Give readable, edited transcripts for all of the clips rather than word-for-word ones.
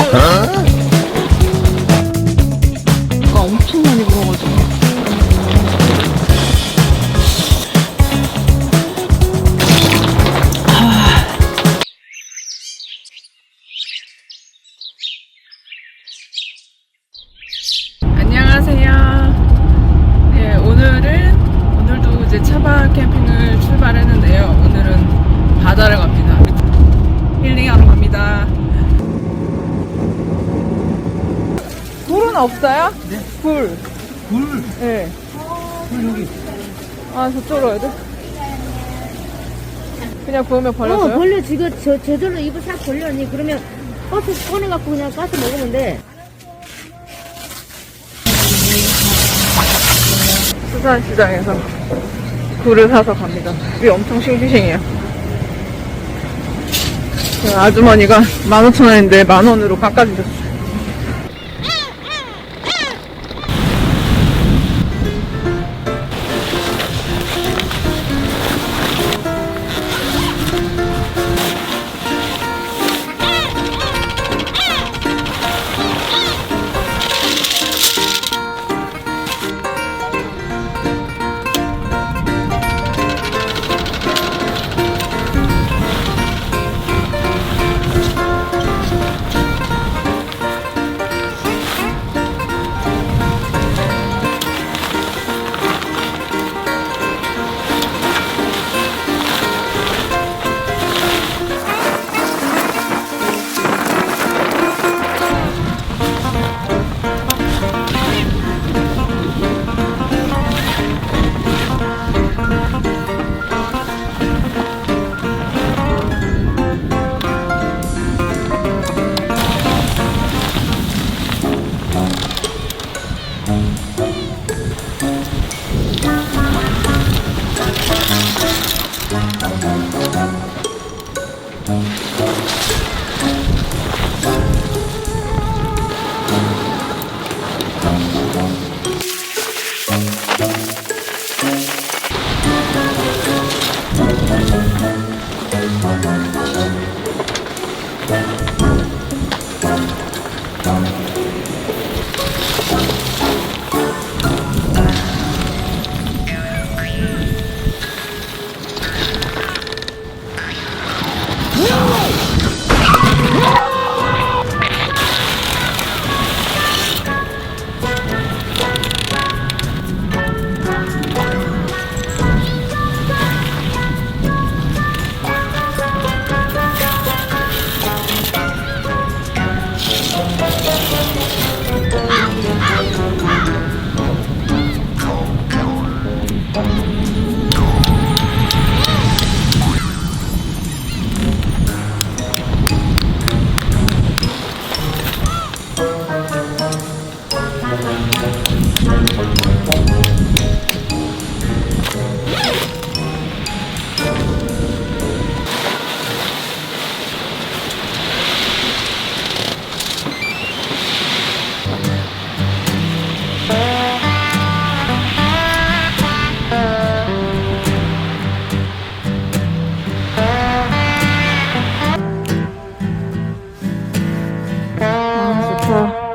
비가 엄청 많이 불어가지고. 안녕하세요. 네, 오늘도 이제 차박 캠핑을 출발했는데요. 오늘은 바다를 갑니다. 힐링하러 갑니다. 굴은 없어요? 네. 굴. 굴. 네. 굴 여기. 아, 저쪽으로 와야 돼? 그냥 구우면 버려져요? 벌려. 지금 저절로 입을 싹 벌려. 언니. 그러면 가스 꺼내갖고 그냥 가스 먹으면 돼. 수산시장에서 굴을 사서 갑니다. 굴이 엄청 싱싱해요. 아주머니가 15,000원인데 10,000원으로 깎아주셨어요.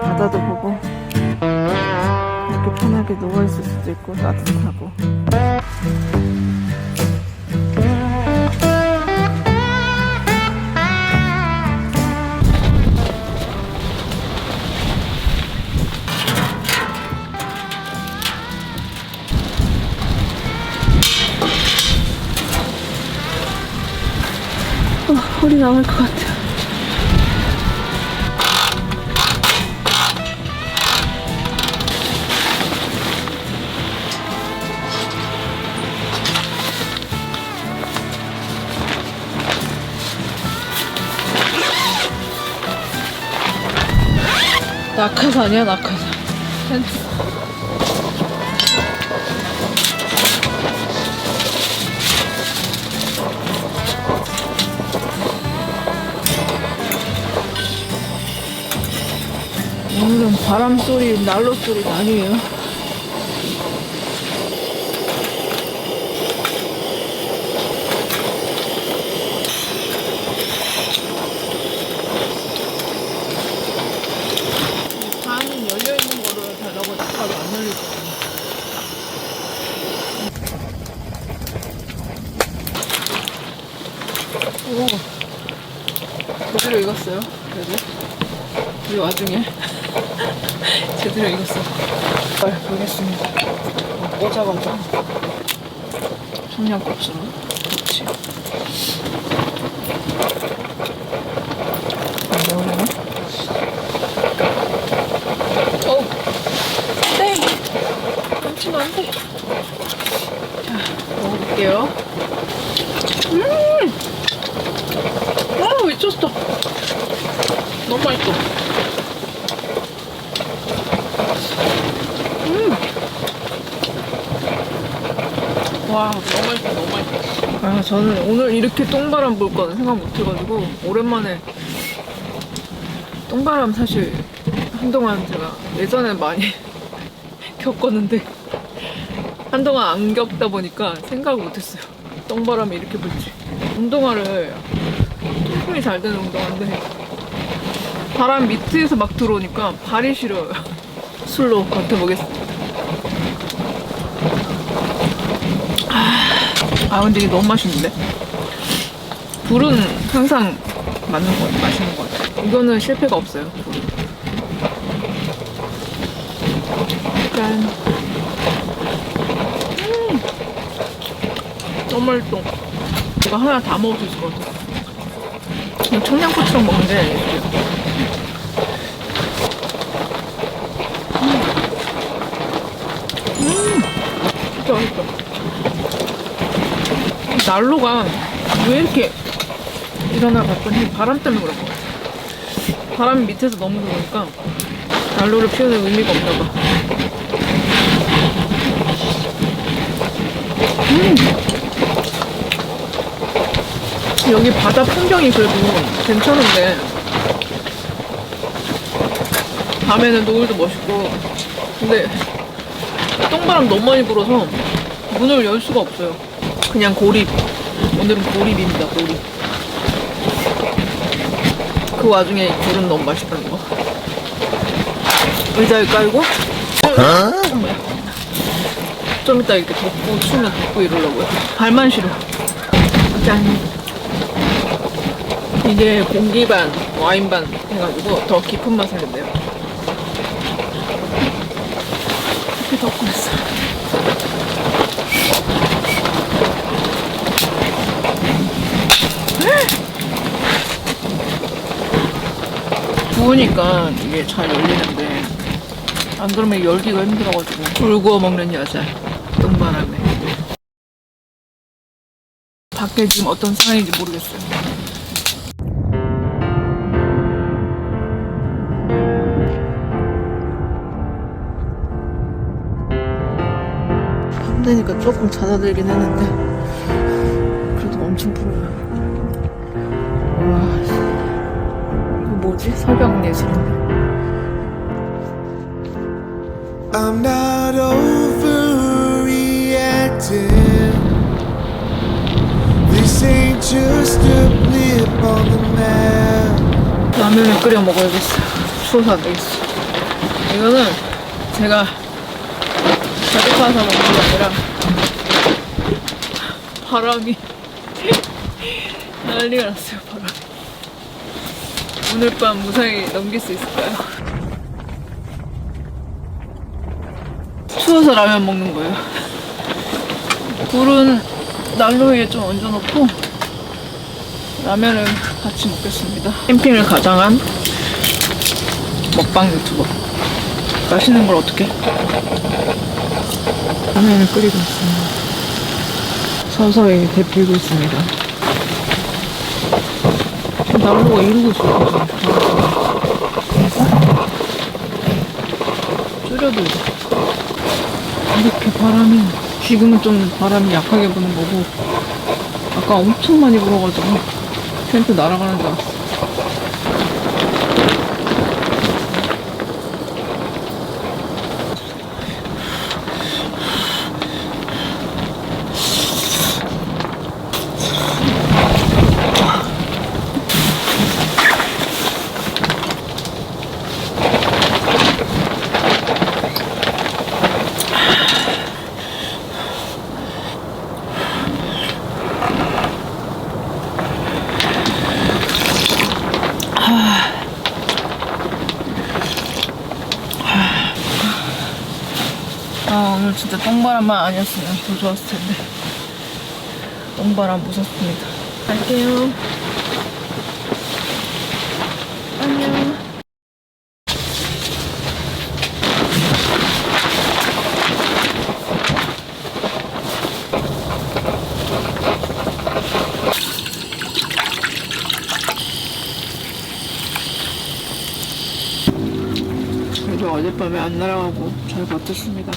바다도 보고 이렇게 편하게 누워있을 수도 있고 따뜻하고. 허리 나올 것 같아요. 낙하산이야, 낙하산. 텐트. 오늘은 바람 소리, 난로 소리 아니에요. 이 와중에 제대로 익었어. 보겠습니다. 꽂아가지고 청양고추로 그렇지. 안 나오려나? 네! 넘치면 안 돼. 자, 먹어볼게요. 미쳤어. 너무 맛있어. 와, 너무 맛있어, 너무 맛있어. 아, 저는 오늘 이렇게 똥바람 불 거는 생각 못 해가지고, 오랜만에 똥바람 사실 한동안 제가 예전에 많이 겪었는데, 한동안 안 겪다 보니까 생각을 못 했어요. 똥바람이 이렇게 불지. 운동화를 통풍이 잘 되는 운동화인데, 바람 밑에서 막 들어오니까 발이 시려요. 술로 버텨보겠습니다. 근데 이게 너무 맛있는데? 불은 항상 맞는 것 같아요. 맛있는 것 같아요. 이거는 실패가 없어요. 불은. 짠. 너무 맛있어. 이거 하나 다 먹을 수 있을 것 같아요. 이거 청양고추랑 먹는데 진짜 맛있어. 난로가 왜 이렇게 일어나 봤더니 바람 때문에 그런 것 같아. 바람이 밑에서 너무 들어오니까 난로를 피우는 의미가 없나 봐. 여기 바다 풍경이 그래도 괜찮은데 밤에는 노을도 멋있고, 근데 똥바람 너무 많이 불어서 문을 열 수가 없어요. 그냥 고립. 오늘은 고립입니다, 고립. 그 와중에 불은 너무 맛있다는 거. 의자에 깔고 좀 이따 이렇게 덮고 추우면 덮고 이러려고요. 발만 시려. 짠. 이게 공기 반, 와인 반 해가지고 더 깊은 맛을 낸대요. 이렇게 덮고 있어요. 부으니까 이게 잘 열리는데, 안 그러면 열기가 힘들어가지고 불 구워 먹는 여자. 똥바람에. 밖에 지금 어떤 상황인지 모르겠어요. 밤 되니까 조금 잦아들긴 했는데 그래도 엄청 불어요. 와, 이거 뭐지? 석양 예술인데. I'm not overreacting. This ain't just a blip on the map. 라면을 끓여 먹어야겠어. 추워서 안 되겠어. 이거는 제가 배고파서 먹는 게 아니라 바람이 난리가 났어요. 바람이. 오늘 밤 무사히 넘길 수 있을까요? 추워서 라면 먹는 거예요. 불은 난로 위에 좀 얹어놓고 라면을 같이 먹겠습니다. 캠핑을 가장한 먹방 유튜버. 맛있는 걸 어떻게? 라면을 끓이고 있습니다. 서서히 데피고 있습니다. 난로가 이러고 있어요. 줄여도 이렇게 바람이, 지금은 좀 바람이 약하게 부는 거고, 아까 엄청 많이 불어가지고 텐트 날아가는 줄 알았어. 아, 오늘 진짜 똥바람만 아니었으면 더 좋았을 텐데. 똥바람 무섭습니다. 갈게요. 안녕. 그래도 어젯밤에 안 날아가고 잘 버텼습니다.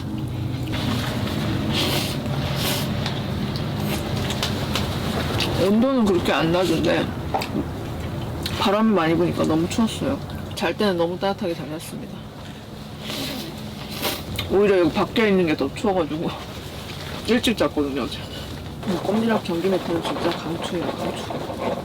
온도는 그렇게 안 낮은데 바람이 많이 부니까 너무 추웠어요. 잘 때는 너무 따뜻하게 잘 잤습니다. 오히려 여기 밖에 있는 게 더 추워가지고 일찍 잤거든요, 어제. 꼼지락 전기 매트는 진짜 강추예요, 강추.